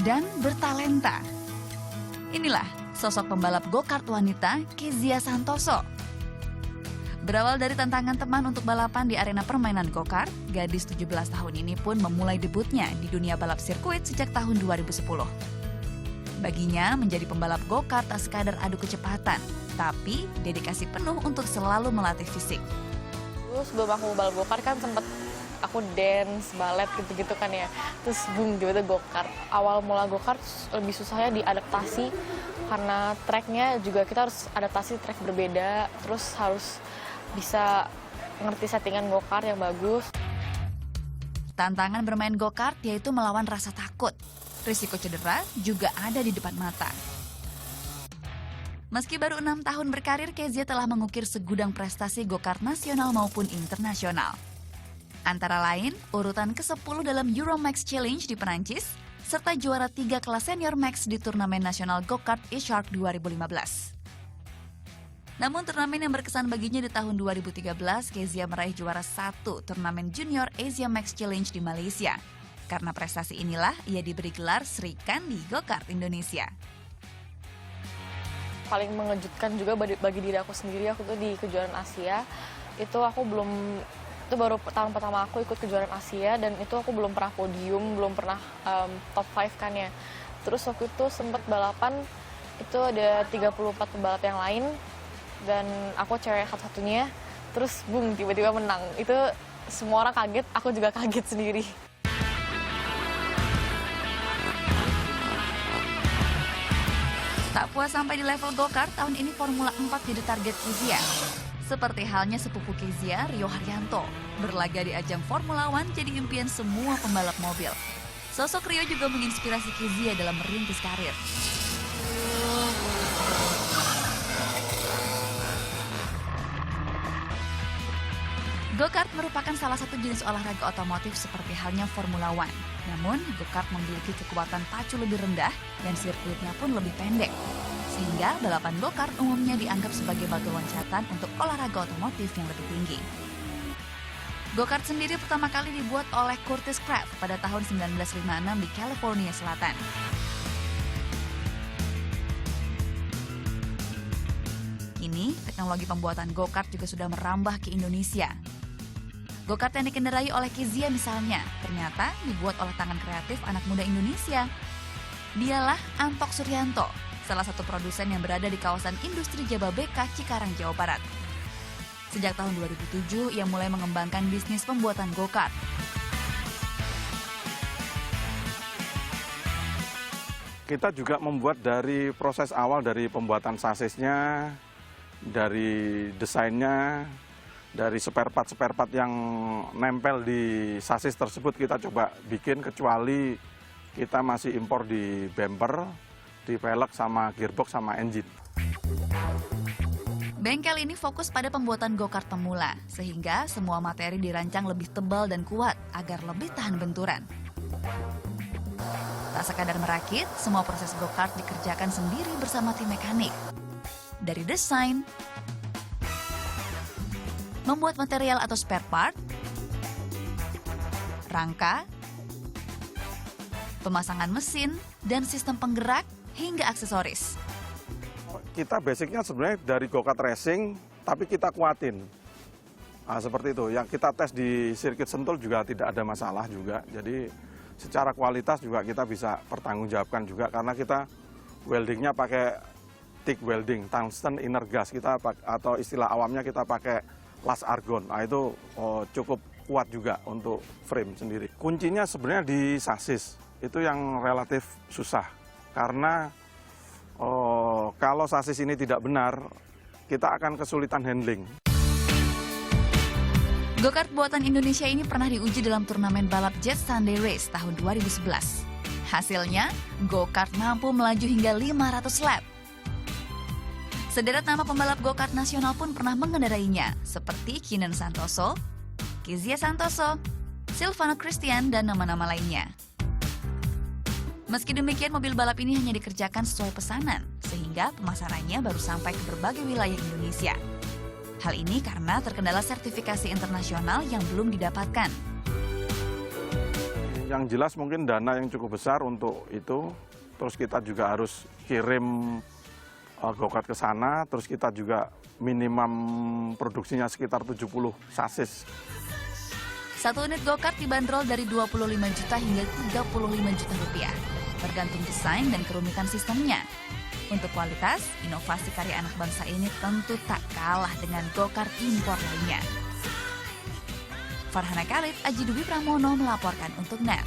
dan bertalenta. Inilah sosok pembalap go-kart wanita Kezia Santoso. Berawal dari tantangan teman untuk balapan di arena permainan go-kart, gadis 17 tahun ini pun memulai debutnya di dunia balap sirkuit sejak tahun 2010. Baginya, menjadi pembalap go-kart tak sekadar adu kecepatan, tapi dedikasi penuh untuk selalu melatih fisik. Terus sebelum aku balap go-kart kan sempet aku dance, ballet gitu-gitu kan ya. Terus boom, tiba-tiba go-kart. Awal mula go-kart lebih susahnya diadaptasi karena tracknya juga kita harus adaptasi track berbeda. Terus harus bisa ngerti settingan go-kart yang bagus. Tantangan bermain go-kart yaitu melawan rasa takut. Risiko cedera juga ada di depan mata. Meski baru 6 tahun berkarir, Kezia telah mengukir segudang prestasi go-kart nasional maupun internasional. Antara lain, urutan ke-10 dalam Euromax Challenge di Perancis, serta juara 3 kelas senior max di turnamen nasional go-kart eShark 2015. Namun turnamen yang berkesan baginya di tahun 2013, Kezia meraih juara 1 turnamen junior Asia Max Challenge di Malaysia. Karena prestasi inilah, ia diberi gelar Sri Kandi Go-Kart Indonesia. Paling mengejutkan juga bagi diri aku sendiri, aku tuh di kejuaraan Asia, itu baru tahun pertama aku ikut kejuaraan Asia, dan itu aku belum pernah podium, belum pernah top 5 kan ya. Terus waktu itu sempat balapan, itu ada 34 pembalap yang lain, dan aku cewek satu-satunya, terus boom, tiba-tiba menang. Itu semua orang kaget, aku juga kaget sendiri. Tak puas sampai di level go-kart, tahun ini Formula 4 jadi target Kezia. Seperti halnya sepupu Kezia, Rio Haryanto. Berlaga di ajang Formula 1 jadi impian semua pembalap mobil. Sosok Rio juga menginspirasi Kezia dalam merintis karir. Go-kart merupakan salah satu jenis olahraga otomotif seperti halnya Formula 1. Namun, go-kart memiliki kekuatan pacu lebih rendah dan sirkuitnya pun lebih pendek. Sehingga balapan go-kart umumnya dianggap sebagai batu loncatan untuk olahraga otomotif yang lebih tinggi. Go-kart sendiri pertama kali dibuat oleh Curtis Craft pada tahun 1956 di California Selatan. Kini, teknologi pembuatan go-kart juga sudah merambah ke Indonesia. Go-kart yang dikendarai oleh Kezia misalnya, ternyata dibuat oleh tangan kreatif anak muda Indonesia. Dialah Antok Suryanto, salah satu produsen yang berada di kawasan industri Jababeka, Cikarang, Jawa Barat. Sejak tahun 2007, ia mulai mengembangkan bisnis pembuatan go-kart. Kita juga membuat dari proses awal dari pembuatan sasisnya, dari desainnya, dari spare part yang nempel di sasis tersebut kita coba bikin, kecuali kita masih impor di bumper, di velg, sama gearbox, sama engine. Bengkel ini fokus pada pembuatan go-kart pemula, sehingga semua materi dirancang lebih tebal dan kuat agar lebih tahan benturan. Tak sekadar merakit, semua proses go-kart dikerjakan sendiri bersama tim mekanik. Dari desain, membuat material atau spare part, rangka, pemasangan mesin, dan sistem penggerak hingga aksesoris. Kita basicnya sebenarnya dari go-kart racing, tapi kita kuatin. Nah, seperti itu. Yang kita tes di sirkuit Sentul juga tidak ada masalah juga. Jadi secara kualitas juga kita bisa pertanggungjawabkan juga, karena kita weldingnya pakai TIG welding, tungsten inner gas, kita atau istilah awamnya kita pakai las argon. Nah, itu cukup kuat juga untuk frame sendiri. Kuncinya sebenarnya di sasis, itu yang relatif susah. Karena kalau sasis ini tidak benar, kita akan kesulitan handling. Go-kart buatan Indonesia ini pernah diuji dalam turnamen balap Jet Sunday Race tahun 2011. Hasilnya, go-kart mampu melaju hingga 500 lap. Sederet nama pembalap go-kart nasional pun pernah mengendarainya, seperti Kinan Santoso, Kezia Santoso, Silvano Christian, dan nama-nama lainnya. Meski demikian, mobil balap ini hanya dikerjakan sesuai pesanan, sehingga pemasarannya baru sampai ke berbagai wilayah Indonesia. Hal ini karena terkendala sertifikasi internasional yang belum didapatkan. yang jelas mungkin dana yang cukup besar untuk itu. Terus kita juga harus kirim go-kart ke sana, terus kita juga minimum produksinya sekitar 70 sasis. Satu unit go-kart dibanderol dari 25 juta hingga 35 juta rupiah, tergantung desain dan kerumitan sistemnya. Untuk kualitas, inovasi karya anak bangsa ini tentu tak kalah dengan go-kart impor lainnya. Farhana Khalid, Aji Dwi Pramono melaporkan untuk NET.